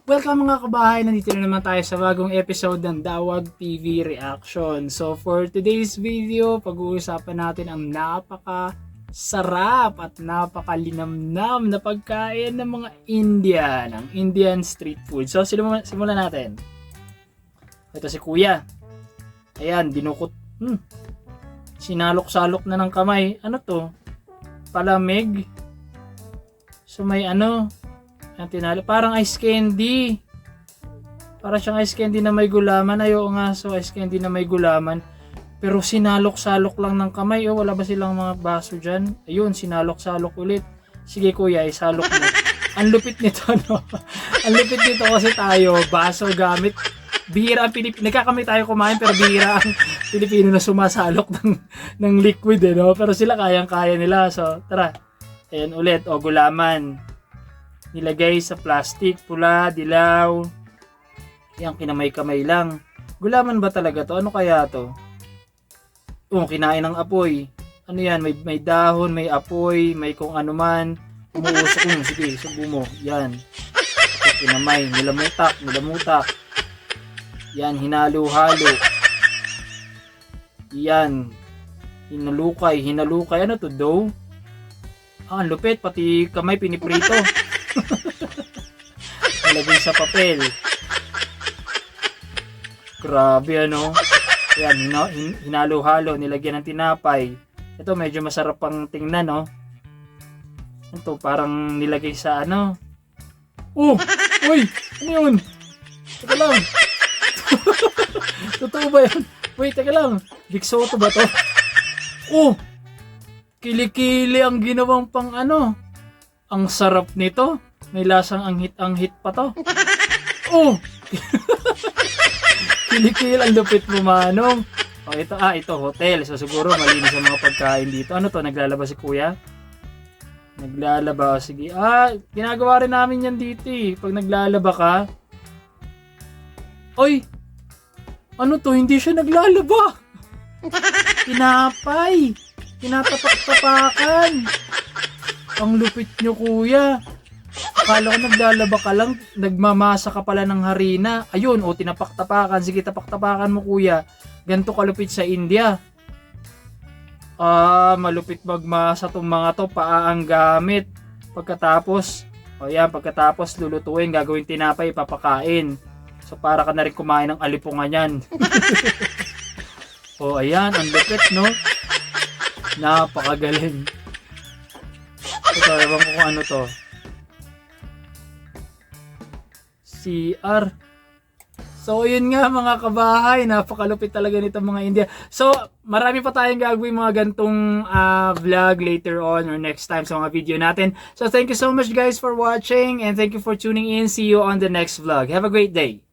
Welcome mga kabahay, nandito na naman tayo sa bagong episode ng Dawag TV Reaction. So for today's video, pag-uusapan natin ang napaka-sarap at napaka-linamnam na pagkain ng mga Indian, ang Indian street food. So simulan natin. Ito si Kuya. Ayan, dinukot. Sinalok-salok na ng kamay. Ano to? Palamig. So may ano, ang tinalo, parang ice candy. Parang siyang ice candy na may gulaman. Ayo nga, so ice candy na may gulaman. Pero sinalok-salok lang ng kamay. Oh, wala ba silang mga baso dyan? Ayun, sinalok-salok ulit. Sige kuya, isalok mo. Ang lupit nito, no? Ang lupit nito kasi tayo, baso gamit. Bihira ang Pilipino. Nagkakamay tayo kumain, pero bihira ang Pilipino na sumasalok ng liquid, eh, no? Pero sila kayang-kaya nila. So, tara. Ayan ulit, o gulaman. Nilagay sa plastic, pula, dilaw. Yan, kinamay-kamay lang. Gulaman ba talaga to? Ano kaya to? Kinain ng apoy. Ano yan? May dahon, may apoy, may kung ano man. Umuusok. Sige, subo mo. Yan. Kinamay, nilamutak. Yan, hinalo-halo. Yan. Hinalukay. Ano to, dough? Ang lupit, pati kamay piniprito. Nalagay sa papel. Grabe, ano? Yan, hinalo-halo, nilagyan ng tinapay. Ito medyo masarap pang tingnan, no? Ito parang nilagay sa ano. Uy! Ano yun? Teka lang. Totoo ba yan? Wait, teka lang. Big Soto ba to? Kilikili ang ginawang pang ano. Ang sarap nito. May lasang anghit pa to. Kilikil, ang lupit mo, manong. Ito hotel. So siguro malinis ang mga pagkain dito. Ano to, naglalaba si kuya? Naglalaba, sige. Ginagawa rin namin yan dito eh. Pag naglalaba ka. Ano to, hindi siya naglalaba. Tinapay. Tinatapak-tapakan. Ang lupit nyo, kuya. Akala ko naglalaba ka lang, nagmamasa ka pala ng harina. Ayun, tinapak-tapakan. Sige, tapak-tapakan mo, kuya. Ganito kalupit sa India. Malupit magmasa tong mga to. Paa ang gamit. Pagkatapos lulutuin, gagawin tinapay, papakain. So, para ka na rin kumain ng alipungan yan. Ayan, ang lupit, no? Napakagaling. Ito, ewan ko kung ano to. CR. So, yun nga mga kabahay. Napakalupit talaga nito mga India. So, marami pa tayong gagawin mga gantong vlog later on or next time sa mga video natin. So, thank you so much guys for watching and thank you for tuning in. See you on the next vlog. Have a great day.